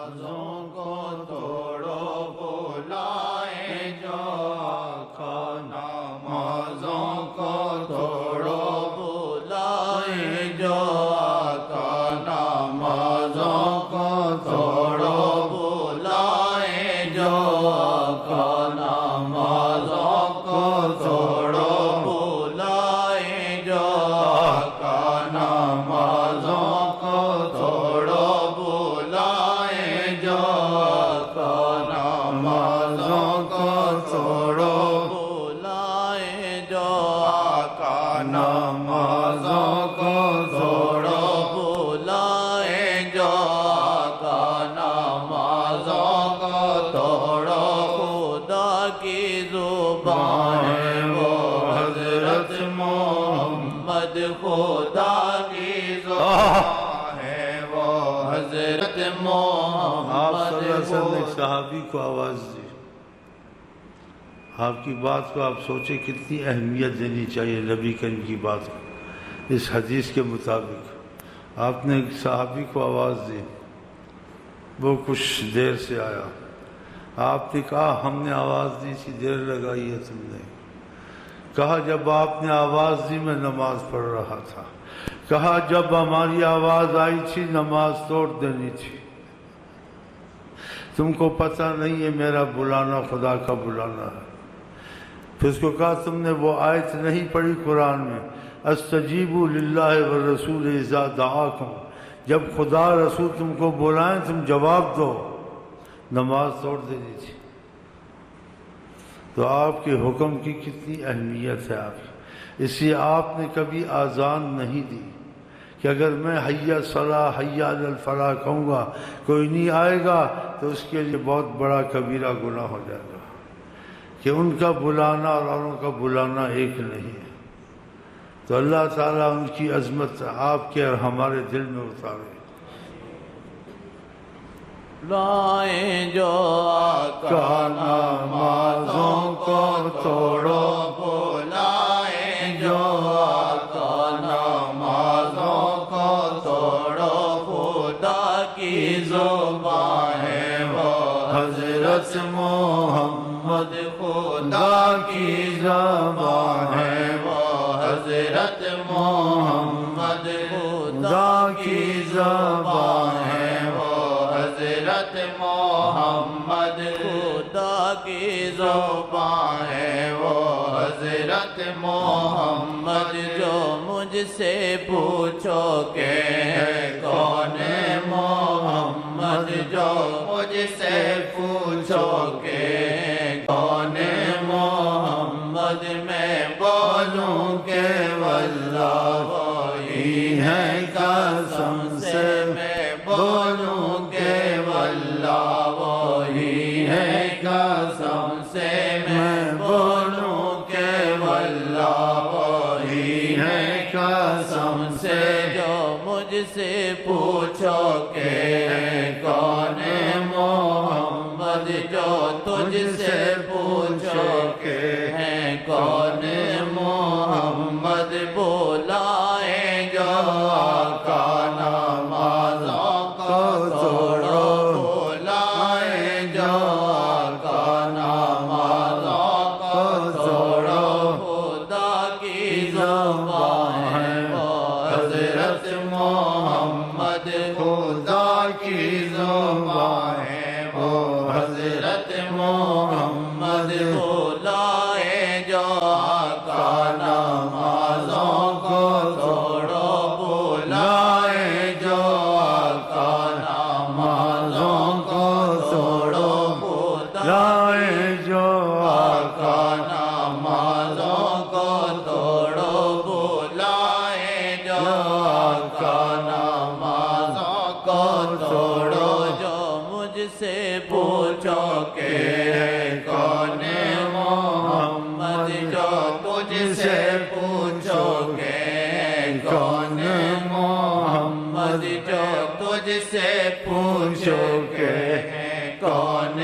نمازوں کو توڑو بلائیں جو آقا نمازوں کو توڑو بلائیں جو آقا نمازوں کو توڑو بلائیں جو آقا نمازوں کو توڑو بلائیں جو آقا نمازوں کو توڑو بلائیں جو آقا نمازوں کو توڑو بلائیں جو آقا نمازوں کو توڑو بلائیں جو آقا نمازوں کو توڑو خدا کی زبان ہے وہ حضرت محمد خدا کی زبان ہے وہ حضرت محمد آپ صلی اللہ علیہ وسلم نے ایک صحابی کو آواز دی. آپ کی بات کو آپ سوچیں کتنی اہمیت دینی چاہیے نبی کریم کی بات کو. اس حدیث کے مطابق آپ نے ایک صحابی کو آواز دی, وہ کچھ دیر سے آیا. آپ نے کہا ہم نے آواز دی تھی, دیر لگائی ہے تم نے. کہا جب آپ نے آواز دی میں نماز پڑھ رہا تھا. کہا جب ہماری آواز آئی تھی نماز توڑ دینی تھی. تم کو پتہ نہیں ہے میرا بلانا خدا کا بلانا ہے. پھر اس کو کہا تم نے وہ آیت نہیں پڑھی قرآن میں, استجیبوا للہ والرسول اذا دعاکم, جب خدا رسول تم کو بلائیں تم جواب دو. نماز توڑ دینی تھی. تو آپ کے حکم کی کتنی اہمیت ہے آپ کی. اس لیے آپ نے کبھی آذان نہیں دی کہ اگر میں حی الصلاۃ حی علی الفلاح کہوں گا کوئی نہیں آئے گا تو اس کے لیے بہت بڑا کبیرہ گناہ ہو جائے گا, کہ ان کا بلانا اور اوروں کا بلانا ایک نہیں ہے. تو اللہ تعالیٰ ان کی عظمت آپ کے اور ہمارے دل میں اتارے. بلائیں جو آقا نمازوں کو توڑو بلائیں جو آقا نمازوں کو توڑو خدا کی زبان ہے وہ حضرت محمد خدا کی زبان ہے وہ حضرت محمد خدا کی زبان ہے وہ حضرت محمد خدا کی زبان ہے وہ حضرت محمد. جو مجھ سے پوچھو کہ ہے کون محمد, جو مجھ سے پوچھو کہ کون محمد, میں بولوں کہ واللہ وہی ہے قسم سے, میں بولوں کہ واللہ وہی ہے قسم سے, میں بولوں کہ واللہ وہی ہے قسم سے. جو مجھ سے پوچھو کہ کون محمد, جو تجھ سے پوچھو کہ ہے کون محمد, بلائیں جو آقا نمازوں کو توڑو بلائیں جو آقا نمازوں کو توڑو خدا کی زبان ہے وہ حضرت محمد خدا کی زبان ہے وہ حضرت محمد. بلائیں جو آقا نمازوں کو توڑو بلائیں جو آقا نمازوں کو توڑو بلائیں جو آقا نمازوں کو توڑو بلائیں جو آقا نمازوں کو توڑو. جو مجھ سے پوچھو کہ کون محمد, جو تجھ سے پوچھو کہ کون محمد, جو تجھ سے پوچھو کہ کون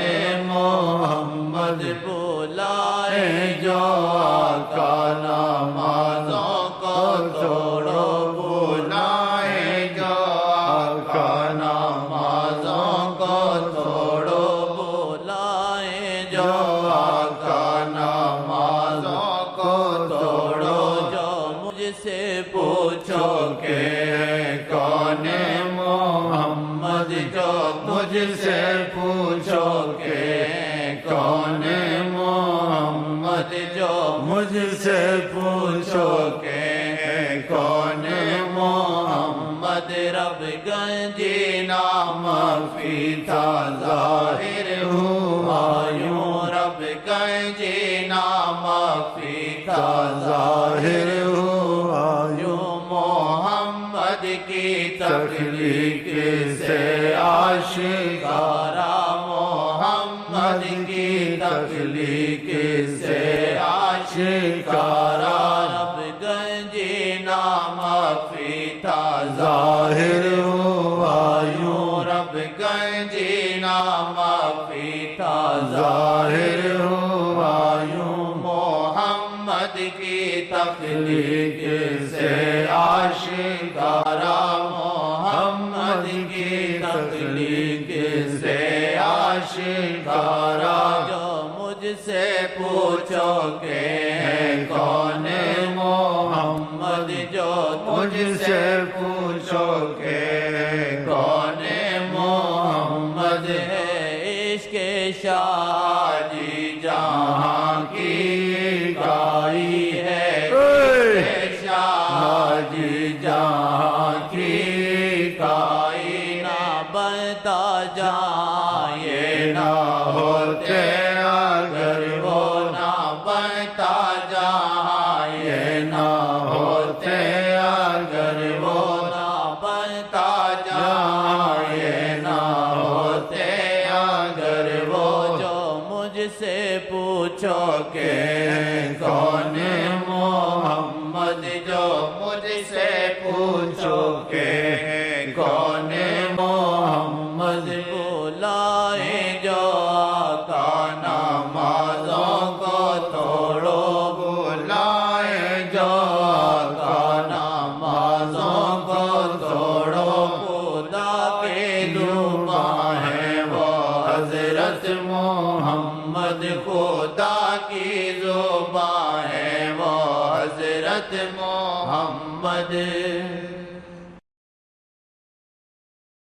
محمد, بلائیں جو آقا نمازوں کو توڑو بلائیں جو آقا نمازوں کو سے پوچھو کہ کون محمد جو مجھ سے پوچھو کہ کون محمد رب گنجی نام فی تھا ظاہر ہوا یوں رب گنجی نام فی تھا ظاہر ہوا یوں محمد کی تخلیق سے آشکارا محمد کی تخلیق سے آشکارا رب گنجی نام فی تھا ظاہر ہوا یوں رب گنجی نام فی تھا ظاہر ہوا یوں محمد کی تخلیق سے آشکارا محمد کی تخلیق سے آشکارا جو مجھ سے پوچھو کہ کون محمد جو مجھ سے پوچھو کہ کون محمد ہے عشق شادی جہاں کی گائی ہے شادی جہاں کی گائی نہ بنتا جائے نہ ہوتے اگر وہ نہ بنتا جائے نہ ہوتے اگر وہ نہ بنتا جائے نہ ہوتے اگر وہ جو مجھ سے پوچھو کہ کون محمد جو مجھ سے پوچھو کہ کون محمد بلائے جو آقا نمازوں کو توڑو بلائے جو آقا نمازوں کو توڑو خدا کے زباں ہے وہ حضرت محمد خدا کی زباں ہے وہ حضرت محمد